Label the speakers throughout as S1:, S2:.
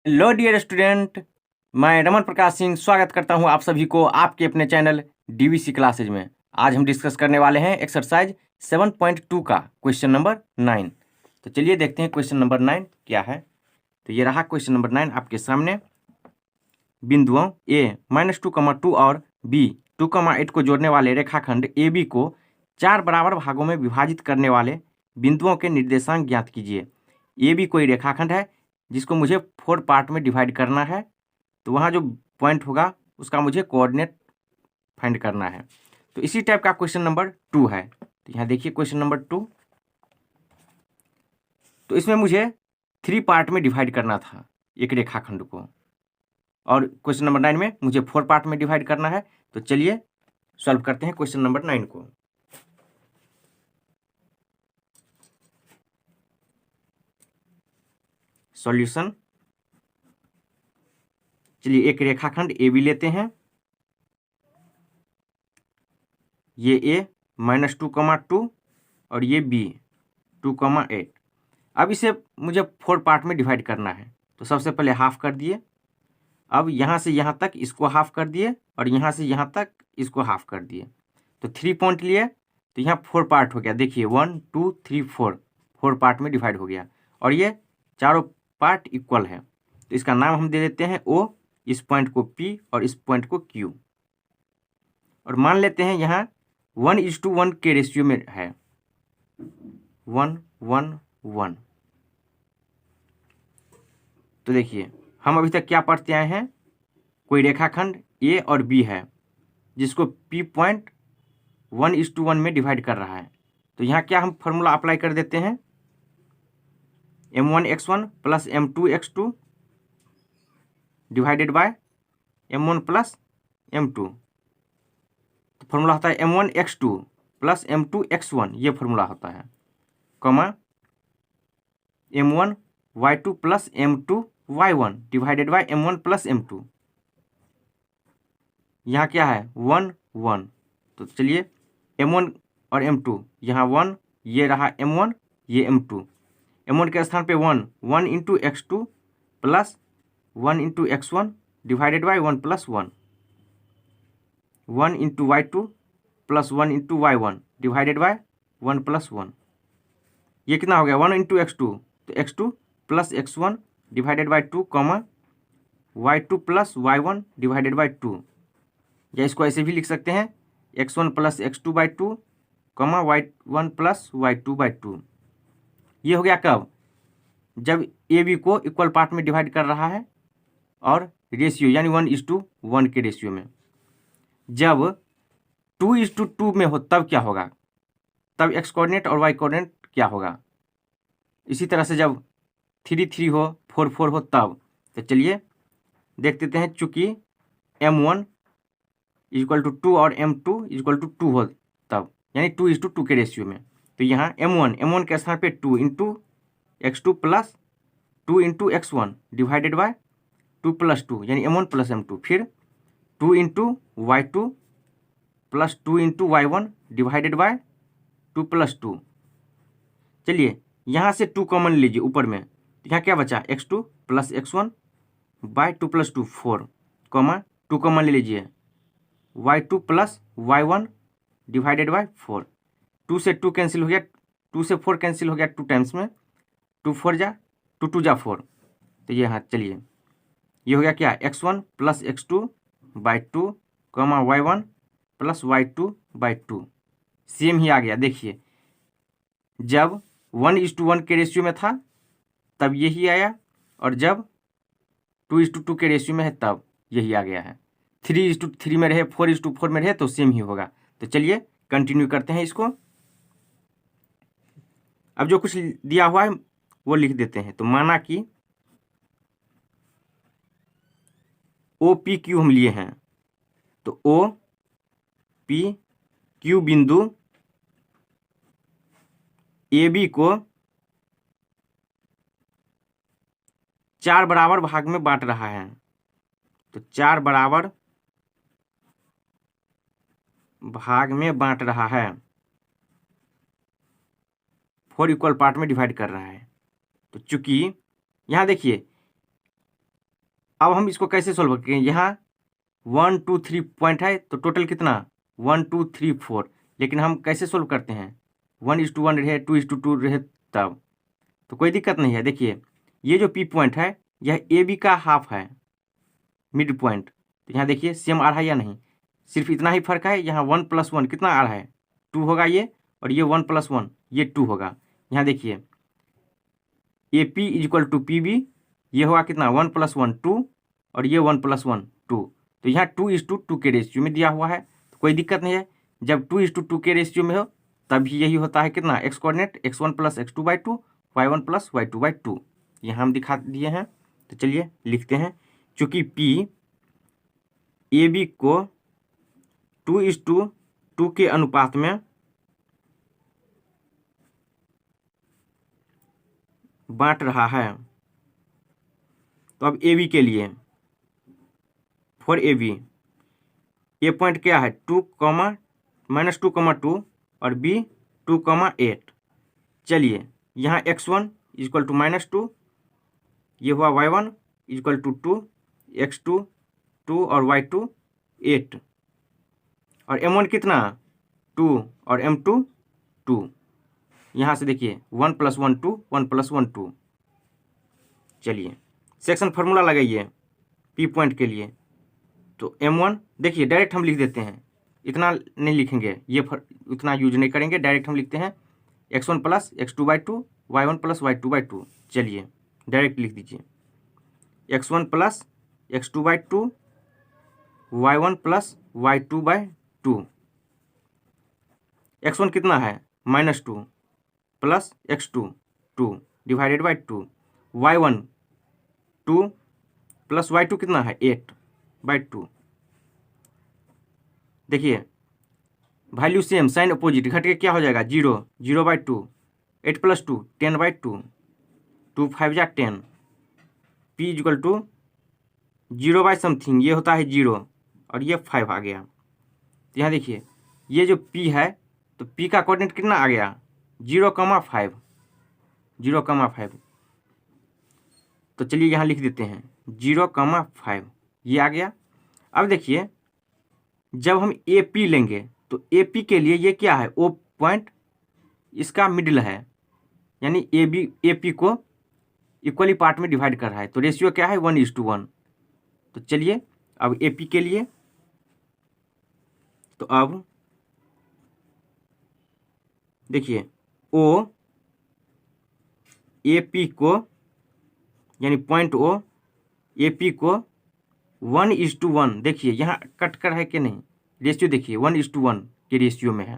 S1: Hello dear student, मैं रमन प्रकाश सिंह स्वागत करता हूं आप सभी को आपके अपने चैनल डीवीसी क्लासेज में। आज हम डिस्कस करने वाले हैं एक्सरसाइज 7.2 का क्वेश्चन नंबर 9। तो चलिए देखते हैं क्वेश्चन नंबर 9 क्या है। तो ये रहा क्वेश्चन नंबर 9 आपके सामने। बिंदुओं ए -2, और बी 2, 8 को जोड़ने वाले रेखाखंड ए बी को 4 बराबर भागों में विभाजित करने वाले बिंदुओं के निर्देशांक ज्ञात कीजिए। ए बी कोई रेखाखंड है जिसको मुझे 4 पार्ट में डिवाइड करना है। तो वहाँ जो पॉइंट होगा उसका मुझे कोऑर्डिनेट फाइंड करना है। तो इसी टाइप का क्वेश्चन नंबर 2 है। तो यहाँ देखिए क्वेश्चन नंबर 2। तो इसमें मुझे 3 पार्ट में डिवाइड करना था एक रेखाखंड को, और क्वेश्चन नंबर 9 में मुझे 4 पार्ट में डिवाइड करना है। तो चलिए सॉल्व करते हैं क्वेश्चन नंबर 9 को। सॉल्यूशन। चलिए एक रेखाखंड ए बी लेते हैं। ये ए -2, और ये बी 2, 8। अब इसे मुझे 4 पार्ट में डिवाइड करना है। तो सबसे पहले हाफ कर दिए। अब यहाँ से यहाँ तक इसको हाफ कर दिए, और यहाँ से यहाँ तक इसको हाफ कर दिए। तो 3 पॉइंट लिए, तो यहाँ 4 पार्ट हो गया। देखिए 1 2 3 4 पार्ट में डिवाइड हो गया, और ये चारों पार्ट इक्वल है। तो इसका नाम हम दे देते हैं O, इस पॉइंट को P और इस पॉइंट को Q। और मान लेते हैं यहाँ 1:1 के रेशियो में है, 1 1 1। तो देखिए हम अभी तक क्या पढ़ते आए हैं, कोई रेखाखंड ए और बी है जिसको P पॉइंट 1:1 में डिवाइड कर रहा है। तो यहाँ क्या हम फॉर्मूला अप्लाई कर देते हैं, m1x1 plus m2x2 divided by m1 plus m2। तो फॉर्मूला होता है m1x2 प्लस m2x1, ये फॉर्मूला होता है, comma m1y2 plus m2y1 divided by m1 plus m2। यहाँ क्या है 1 1। तो चलिए m1 और m2, यहाँ 1, ये रहा m1, ये m2। m1 के स्थान पे 1 1 into x2 plus 1 into x1 divided by 1 plus 1, 1 into y2 plus 1 into y1 divided by 1 plus 1। ये कितना हो गया 1 इंटू x2, तो x2 plus x1 divided by 2, comma y2 plus y1 divided by 2। या इसको ऐसे भी लिख सकते हैं x1 plus x2 by 2, comma y1 plus y2 by 2। ये हो गया कब, जब ए बी को इक्वल पार्ट में डिवाइड कर रहा है और रेशियो यानी 1:1 के रेशियो में। जब 2:2 में हो तब क्या होगा, तब एक्स कोऑर्डिनेट और वाई कोऑर्डिनेट क्या होगा। इसी तरह से जब 3:3 हो, 4:4 हो तब। तो चलिए देख देते हैं, चूंकि m1 = 2 और m2 = 2 हो तब, यानी 2:2 के रेशियो में। तो यहाँ m1 के स्थान पे 2 into x2 plus 2 into x1 divided by 2 plus 2, यानी m1 प्लस m2। फिर 2 into y2 plus 2 into y1 divided by 2 plus 2। चलिए यहाँ से 2 कॉमन लीजिए ऊपर में, तो यहाँ क्या बचा x2 plus x1 by 2 plus 2 4, comma 2 common ले लीजिए y2 plus y1 divided by 4। 2 से 2 कैंसिल हो गया, 2 से 4 कैंसिल हो गया 2 टाइम्स में, 2 4 जा 2 2 जा 4। तो ये हाँ चलिए ये हो गया क्या x1 plus x2 by 2, comma y1 plus y2 by 2। Same ही आ गया। देखिए जब 1:1 के रेशियो में था तब यही आया, और जब 2:2 के रेशियो में है तब यही आ गया है। 3:3 में रहे, 4:4 में रहे तो सेम ही होगा। तो चलिए कंटिन्यू करते हैं इसको। अब जो कुछ दिया हुआ है वो लिख देते हैं। तो माना कि OPQ हम लिए हैं, तो OPQ बिंदु AB को 4 बराबर भाग में बांट रहा है। तो 4 बराबर भाग में बांट रहा है, 4 इक्वल पार्ट में डिवाइड कर रहा है। तो चूंकि यहाँ देखिए अब हम इसको कैसे सोल्व करेंगे, यहाँ 1 2 3 पॉइंट है तो टोटल कितना 1 2 3 4, लेकिन हम कैसे सोल्व करते हैं 1:1 रहे 2:2 रहे तब, तो कोई दिक्कत नहीं है। देखिए ये जो पी पॉइंट है यह ए बी का हाफ है, मिड पॉइंट, तो यहाँ देखिए सेम आ रहा है या नहीं, सिर्फ इतना ही फर्क है, यहाँ 1 + 1 कितना आ रहा है 2 होगा ये, और ये 1 + 1 ये 2 होगा। यहाँ देखिए A P equal to P B, ये होगा कितना 1 + 1 2, और ये 1 + 1 2, तो यहाँ 2:2 के रेशियो में दिया हुआ है, तो कोई दिक्कत नहीं है। जब 2:2 के रेशियो में हो तभी यही होता है कितना x coordinate x1 + x2/2 y1 + y2/2, यहाँ हम दिखा दिए हैं। तो चलिए लिखते हैं, चूँकि P ए बी को 2:2 के अनुपात में बांट रहा है, तो अब ए बी के लिए for A B A point क्या है 2, -2, और बी 2, 8। चलिए यहाँ x1 = -2, ये हुआ y1 = 2, x2 2 और y2 8, और m1 कितना 2 और m2 2। यहाँ से देखिए 1 + 1 2, 1 + 1 2। चलिए सेक्शन फार्मूला लगाइए पी पॉइंट के लिए, तो m1 देखिए डायरेक्ट हम लिख देते हैं, इतना नहीं लिखेंगे, ये उतना यूज नहीं करेंगे, डायरेक्ट हम लिखते हैं x1 + x2/2 y1 + y2/2। चलिए डायरेक्ट लिख दीजिए x1 + x2/2 y1 + y2/2। x1 कितना है -2 + x2 2 / 2, y1 2 + y2 कितना है 8/2। देखिए वैल्यू सेम, साइन अपोजिट, घट के क्या हो जाएगा 0, 0/2, 8 + 2 10/2, 2 5 जा 10, p = 0/समथिंग, ये होता है 0 और ये 5 आ गया। तो यहाँ देखिए ये जो p है तो p का कोऑर्डिनेट कितना आ गया 0,5, 0,5। तो चलिए यहाँ लिख देते हैं 0,5, ये आ गया। अब देखिए जब हम ए पी लेंगे तो ए पी के लिए ये क्या है ओ पॉइंट, इसका मिडिल है, यानी ए पी को इक्वली पार्ट में डिवाइड कर रहा है, तो रेशियो क्या है 1:1। तो चलिए अब ए पी के लिए, तो अब देखिए ओ ए पी को, यानी पॉइंट ओ ए पी को 1:1, देखिए यहाँ कट कर है कि नहीं, रेशियो देखिए 1:1 के रेशियो में है,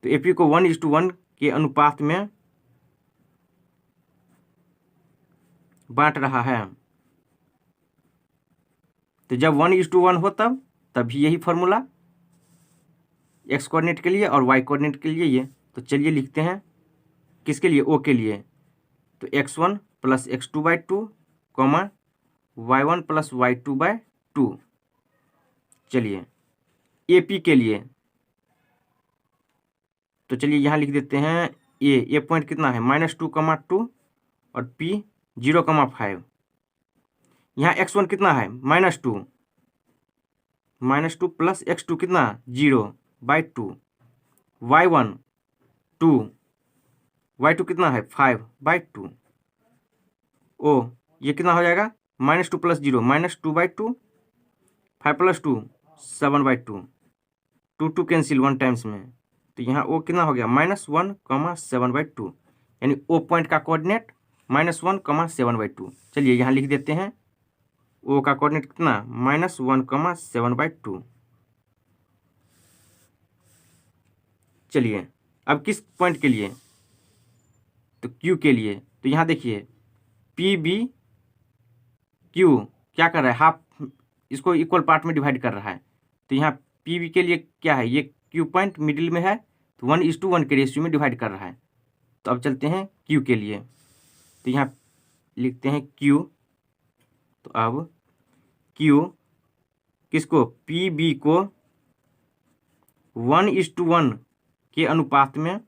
S1: तो ए पी को 1:1 के अनुपात में बांट रहा है। तो जब 1:1 हो तभी यही फॉर्मूला एक्स कोऑर्डिनेट के लिए और वाई कोऑर्डिनेट के लिए ये। तो चलिए लिखते हैं किसके लिए ओ के लिए, तो x1 + x2/2, y1 + y2/2। चलिए ए पी के लिए, तो चलिए यहाँ लिख देते हैं ए पॉइंट कितना है -2, और p 0,5। यहाँ x1 कितना है -2 + x2 कितना 0/2, y1 2, y2 कितना है 5/2। ओ ये कितना हो जाएगा -2 + 0 -2/2, 5 + 2 7/2, 2 2 कैंसिल 1 टाइम्स में, तो यहाँ ओ कितना हो गया -1, 7/2, यानी ओ पॉइंट का कोऑर्डिनेट -1, 7/2। चलिए यहाँ लिख देते हैं ओ का कोऑर्डिनेट कितना -1, 7/2। चलिए अब किस पॉइंट के लिए, तो क्यू के लिए, तो यहाँ देखिए पी बी क्यू क्या कर रहा है हाफ, इसको इक्वल पार्ट में डिवाइड कर रहा है, तो यहाँ पी बी के लिए क्या है ये क्यू पॉइंट मिडिल में है, तो 1:1 के रेशियो में डिवाइड कर रहा है। तो अब चलते हैं क्यू के लिए, तो यहाँ लिखते हैं क्यू, तो अब क्यू किसको पी बी को 1:1 के अनुपात में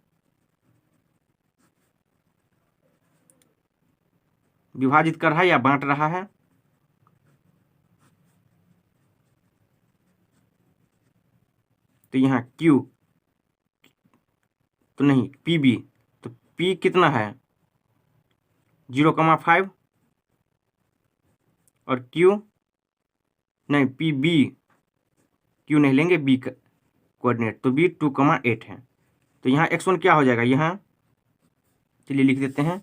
S1: विभाजित कर रहा है या बांट रहा है, तो यहाँ Q तो नहीं PB, तो P कितना है 0,5 और Q नहीं PB, Q नहीं लेंगे B का कोऑर्डिनेट, तो B 2,8 है। तो यहाँ x1 क्या हो जाएगा, यहाँ चलिए लिख देते हैं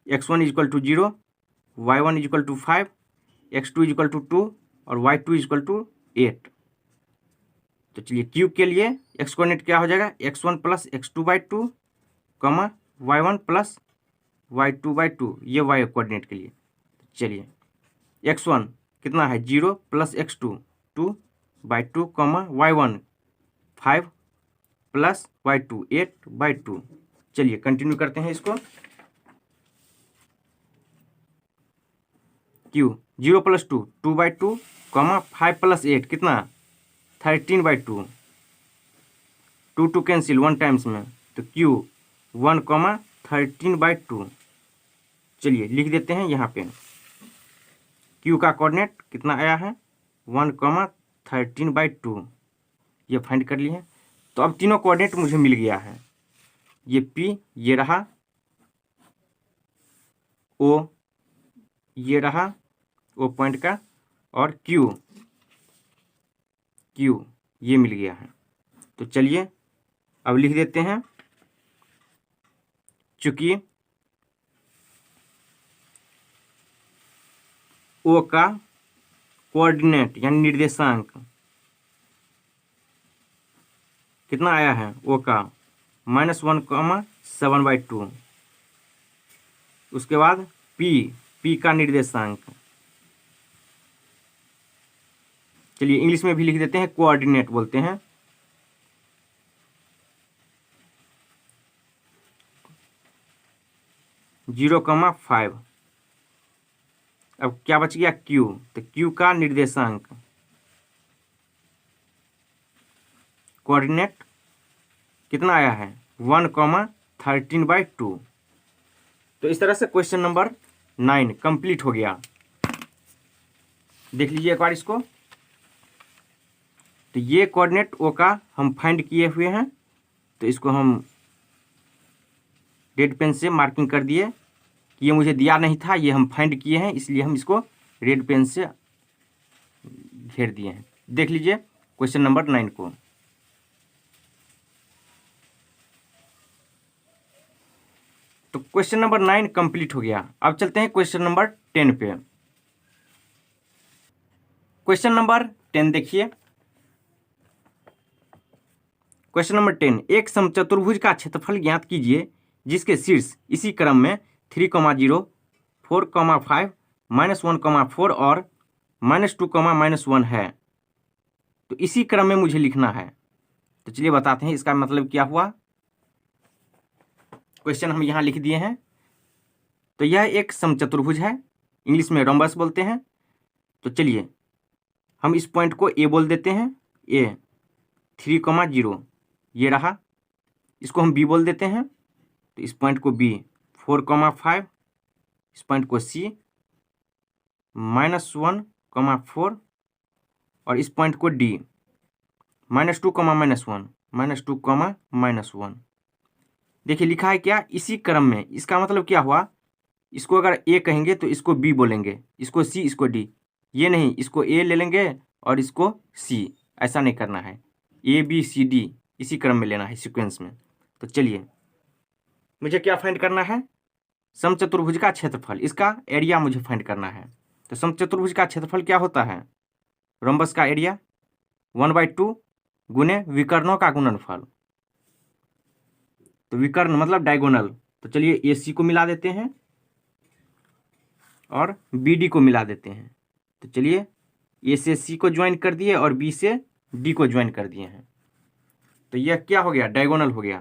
S1: x1 equal to 0, y1 equal to 5, x2 equal to 2 और y2 इक्वल टू 8। तो चलिए क्यूब के लिए x कोऑर्डिनेट क्या हो जाएगा x1 plus x2/2 comma y1 plus y2/2, ये y कोऑर्डिनेट के लिए। चलिए x1 कितना है 0 plus x2 2/2 comma y1 5 plus y2 8/2। चलिए कंटिन्यू करते हैं इसको। q 0 प्लस 2 2/2 कॉमा 5 प्लस 8 कितना 13/2, 2 कैंसिल 1 टाइम्स में, तो q 1 कॉमा 13/2। चलिए लिख देते हैं यहाँ पे q का कोऑर्डिनेट कितना आया है 1 कॉमा 13/2, ये फाइंड कर लिए हैं। तो अब तीनों कोऑर्डिनेट मुझे मिल गया है, ये p ये रहा, o ये रहा o पॉइंट का, और q ये मिल गया है। तो चलिए अब लिख देते हैं चूंकि o का कोऑर्डिनेट यानी निर्देशांक कितना आया है o का -1, 7/2। उसके बाद p का निर्देशांक, चलिए इंग्लिश में भी लिख देते हैं, कोऑर्डिनेट बोलते हैं, (0,5). अब क्या बच गया q, तो q का निर्देशांक कोऑर्डिनेट कितना आया है 1, 13/2। तो इस तरह से क्वेश्चन नंबर 9 कंप्लीट हो गया। देख लीजिए एक बार इसको। तो ये कोऑर्डिनेट ओ का हम फाइंड किए हुए हैं, तो इसको हम रेड पेन से मार्किंग कर दिए कि ये मुझे दिया नहीं था, ये हम फाइंड किए हैं, इसलिए हम इसको रेड पेन से घेर दिए हैं। देख लीजिए क्वेश्चन नंबर 9 को। तो क्वेश्चन नंबर 9 कंप्लीट हो गया। अब चलते हैं क्वेश्चन नंबर 10 पे। क्वेश्चन नंबर 10 देखिए। क्वेश्चन नंबर 10, एक समचतुर्भुज का क्षेत्रफल ज्ञात कीजिए जिसके शीर्ष इसी क्रम में 3,0, 4,5, -1,4 और -2, -1 है। तो इसी क्रम में मुझे लिखना है। तो चलिए बताते हैं इसका मतलब क्या हुआ। क्वेश्चन हम यहाँ लिख दिए हैं। तो यह एक समचतुर्भुज है, इंग्लिश में रोम्बस बोलते हैं। तो चलिए हम इस पॉइंट को ए बोल देते हैं, ए 3,0 ये रहा, इसको हम बी बोल देते हैं। तो इस पॉइंट को बी 4,5, इस पॉइंट को सी -1,4 और इस पॉइंट को डी -2, -1। देखिए लिखा है क्या इसी क्रम में, इसका मतलब क्या हुआ, इसको अगर ए कहेंगे तो इसको बी बोलेंगे, इसको सी, इसको डी, ये नहीं इसको ए ले लेंगे और इसको सी, ऐसा नहीं करना है, ए बी सी डी इसी क्रम में लेना है सीक्वेंस में। तो चलिए मुझे क्या फाइंड करना है, समचतुर्भुज का क्षेत्रफल, इसका एरिया मुझे फाइंड करना है। तो समचतुर्भुज का क्षेत्रफल क्या होता है, रोम्बस का एरिया 1/2 गुने विकर्णों का गुणनफल। तो विकर्ण मतलब डायगोनल। तो चलिए ए सी को मिला देते हैं और बी डी को मिला देते हैं। तो चलिए ए से सी को ज्वाइन कर दिए और बी से डी को ज्वाइन कर दिए हैं। तो यह क्या हो गया, डायगोनल हो गया।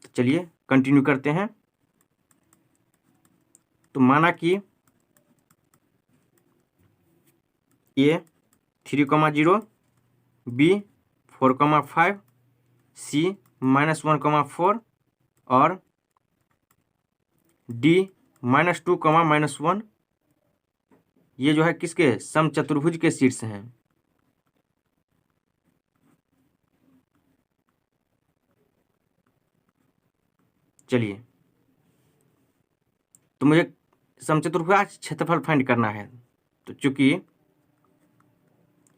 S1: तो चलिए कंटिन्यू करते हैं। तो माना कि ए 3,0, बी 4,5, सी -1,4 और डी -2, -1 ये जो है किसके समचतुर्भुज के शीर्ष हैं। चलिए, तो मुझे समचतुर्भुज का क्षेत्रफल फाइंड करना है। तो चूंकि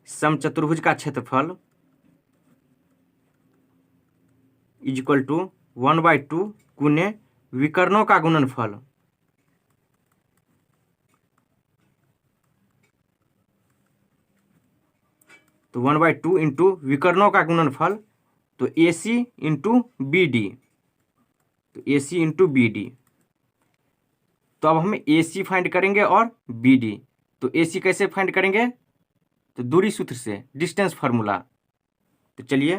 S1: समचतुर्भुज का क्षेत्रफल इज इक्वल टू 1/2 गुने विकर्णों का गुणनफल, तो 1/2 इंटू विकर्णों का गुणनफल, तो AC इंटू BD, तो AC इंटू BD। तो अब हम AC फाइंड करेंगे और BD। तो AC कैसे फाइंड करेंगे? तो दूरी सूत्र से, डिस्टेंस फार्मूला। तो चलिए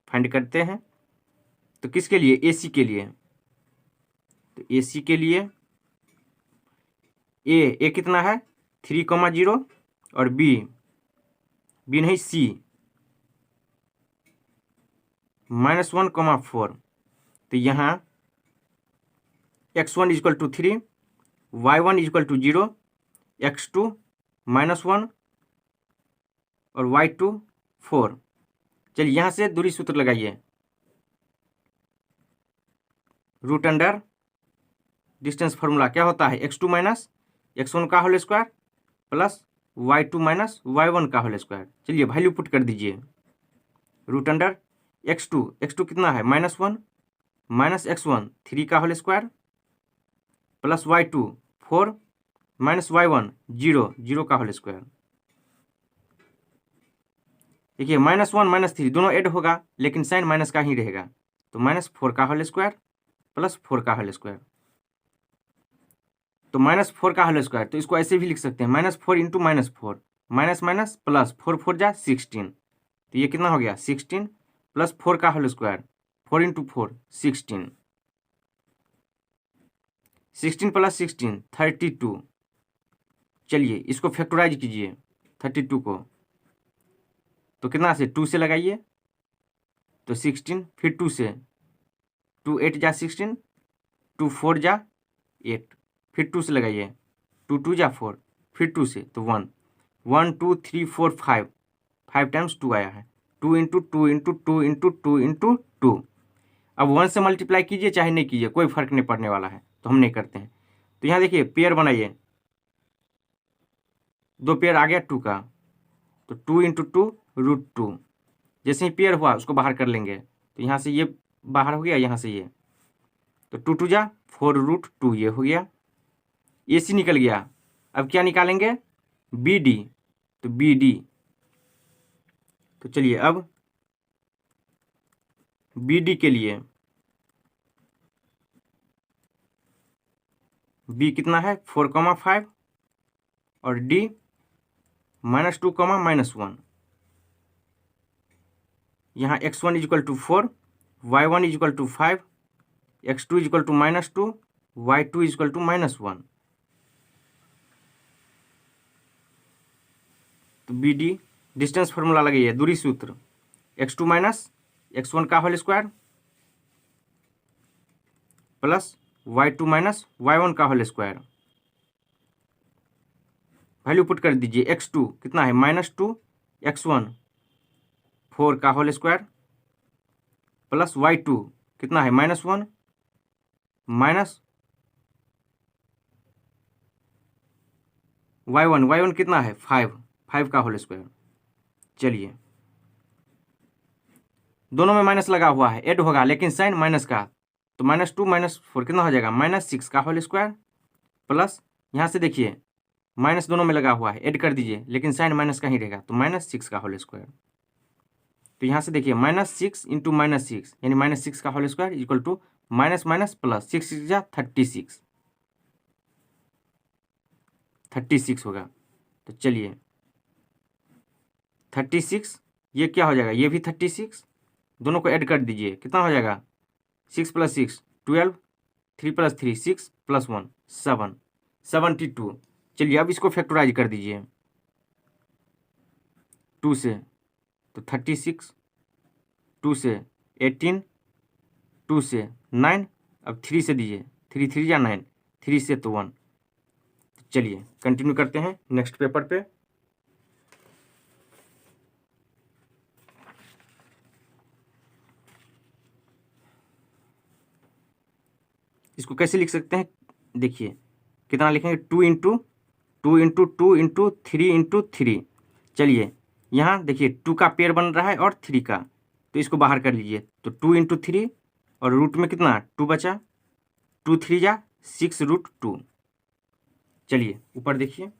S1: फाइंड करते हैं। तो किसके लिए? AC के लिए। तो AC के लिए A कितना है? 3,0 और B नहीं C -1,4। तो यहाँ x1 equal to 3, y1 equal to 0, x2 -1 और y2 4। चलिए यहाँ से दूरी सूत्र लगाइए, रूट अंडर डिस्टेंस फार्मूला क्या होता है? x2 माइनस x1 का whole square plus y2 minus y1 का होल स्क्वायर। चलिए वैल्यू पुट कर दीजिए, रूट अंडर x2 कितना है? -1 माइनस x1 3 का whole square plus y2 4 minus y1 0 का होल स्क्वायर। देखिए -1 -3 दोनों ऐड होगा, लेकिन साइन माइनस का ही रहेगा। तो -4 का होल स्क्वायर प्लस 4 का होल स्क्वायर। तो -4 का होल स्क्वायर, तो इसको ऐसे भी लिख सकते हैं, -4 इंटू -4, माइनस माइनस प्लस 4 4 जा 16। तो ये कितना हो गया? 16 प्लस 4 का होल स्क्वायर, 4 इंटू 4 16, 16 प्लस 16 32। चलिए इसको फैक्टराइज कीजिए 32 को, तो कितना से? 2 से लगाइए, तो 16, फिर 2 से, 2 8 जा 16, 2 4 जा 8, फिर 2 से लगाइए, 2 2 जा 4, फिर 2 से, तो 1 1 2 3 4 5, 5 टाइम्स 2 आया है, 2 इंटू 2 इंटू 2 इंटू 2 इंटू 2। अब 1 से मल्टीप्लाई कीजिए चाहे नहीं कीजिए, कोई फर्क नहीं पड़ने वाला है, तो हम नहीं करते हैं। तो यहाँ देखिए पेयर बनाइए, 2 पेयर आ गया 2 का, तो 2 इंटू 2 √2। जैसे ही पेयर हुआ उसको बाहर कर लेंगे, तो यहाँ से ये बाहर हो गया, यहाँ से ये, तो 2 2 जा 4 √2, ये हो गया। AC निकल गया। अब क्या निकालेंगे? BD। तो BD, तो चलिए अब BD के लिए B कितना है? 4,5 और D -2, -1। यहाँ x1 equal to 4, y1 equal to 5, x2 equal to -2, y2 equal to -1। तो BD डिस्टेंस फार्मूला लगाइए, दूरी सूत्र, x2 माइनस x1 का whole square plus y2 minus y1 का होल स्क्वायर। वैल्यू पुट कर दीजिए, x2 कितना है? -2, x1 4 का होल स्क्वायर प्लस y2 कितना है? -1 माइनस y1 कितना है? 5 का होल स्क्वायर। चलिए दोनों में माइनस लगा हुआ है, ऐड होगा, लेकिन साइन माइनस का, तो -2 -4 कितना हो जाएगा? -6 का होल स्क्वायर प्लस, यहाँ से देखिए माइनस दोनों में लगा हुआ है, ऐड कर दीजिए, लेकिन साइन माइनस का ही रहेगा, तो -6 का होल स्क्वायर। तो यहाँ से देखिए -6 इंटू -6 यानी -6 का whole square equal to minus minus plus 6 6 जा 36, 36 होगा। तो चलिए 36, ये क्या हो जाएगा? ये भी 36, दोनों को ऐड कर दीजिए, कितना हो जाएगा? 6 + 6 12, 3 + 3 6 + 1 7, 72। चलिए अब इसको फैक्टराइज कर दीजिए 2 से, तो 36, 2 से 18, 2 से 9, अब 3 से दीजिए, 3 3 या 9, 3 से तो 1। चलिए कंटिन्यू करते हैं नेक्स्ट पेपर पे। इसको कैसे लिख सकते हैं, देखिए कितना लिखेंगे, 2 इंटू 2 इंटू 2 इंटू 3 इंटू 3। चलिए यहाँ देखिए 2 का पेयर बन रहा है और 3 का, तो इसको बाहर कर लीजिए। तो 2 इंटू 3 और रूट में कितना 2 बचा, 2 3 जा 6 रूट 2। चलिए ऊपर देखिए,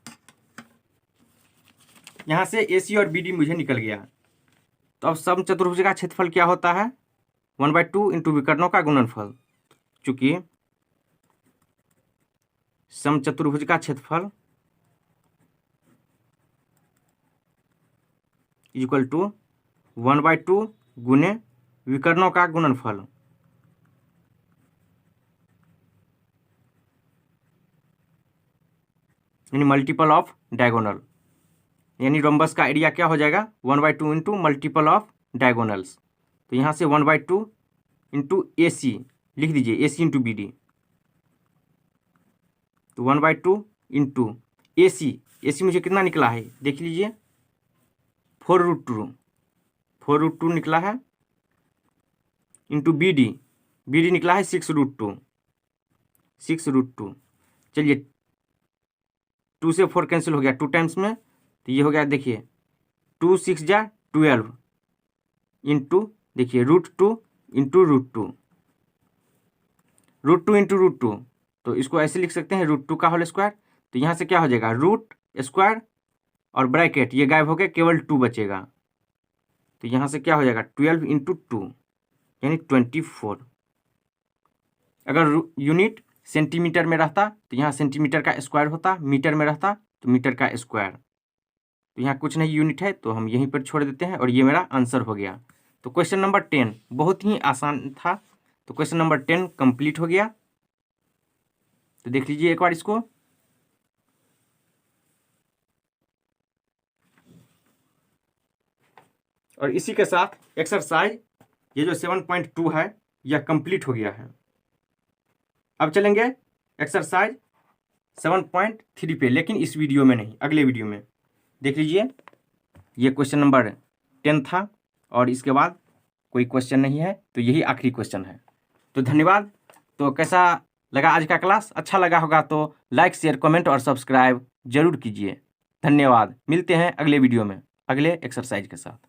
S1: यहाँ से AC और BD मुझे निकल गया। तो अब समचतुर्भुज का क्षेत्रफल क्या होता है, 1/2 इंटू विकर्णों का गुणनफल। चूंकि समचतुर्भुज का क्षेत्रफल इक्वल टू 1/2 गुने विकर्णों का गुणनफल। यानी मल्टीपल ऑफ डायगोनल, यानी रोम्बस का एरिया क्या हो जाएगा, 1/2 इंटू मल्टीपल ऑफ डायगोनल्स। तो यहाँ से 1/2 इंटू AC लिख दीजिए, AC इंटू BD। तो 1/2 इंटू AC मुझे कितना निकला है देख लीजिए, 4 रूट टू निकला है, इंटू BD निकला है 6 रूट टू। चलिए 2 से 4 कैंसिल हो गया 2 टाइम्स में, तो ये हो गया देखिए 2 6 जा 12 इंटू देखिए √2 इंटू √2 इंटू √2। तो इसको ऐसे लिख सकते हैं √2 का होल स्क्वायर। तो यहाँ से क्या हो जाएगा, रूट स्क्वायर और ब्रैकेट ये गायब हो गया, केवल 2 बचेगा। तो यहाँ से क्या हो जाएगा 12 इंटू 2 यानी 24। अगर यूनिट सेंटीमीटर में रहता तो यहाँ सेंटीमीटर का स्क्वायर होता, मीटर में रहता तो मीटर का स्क्वायर। तो यहाँ कुछ नहीं यूनिट है, तो हम यहीं पर छोड़ देते हैं और ये मेरा आंसर हो गया। तो क्वेश्चन नंबर 10 बहुत ही आसान था। तो क्वेश्चन नंबर 10 कंप्लीट हो गया। तो देख लीजिए एक बार इसको। और इसी के साथ एक्सरसाइज ये जो 7.2 है यह कंप्लीट हो गया है। अब चलेंगे एक्सरसाइज 7.3 पे, लेकिन इस वीडियो में नहीं, अगले वीडियो में। देख लीजिए ये क्वेश्चन नंबर 10 था और इसके बाद कोई क्वेश्चन नहीं है, तो यही आखिरी क्वेश्चन है। तो धन्यवाद। तो कैसा लगा आज का क्लास, अच्छा लगा होगा तो लाइक शेयर कमेंट और सब्सक्राइब जरूर कीजिए। धन्यवाद। मिलते हैं अगले वीडियो में अगले एक्सरसाइज के साथ।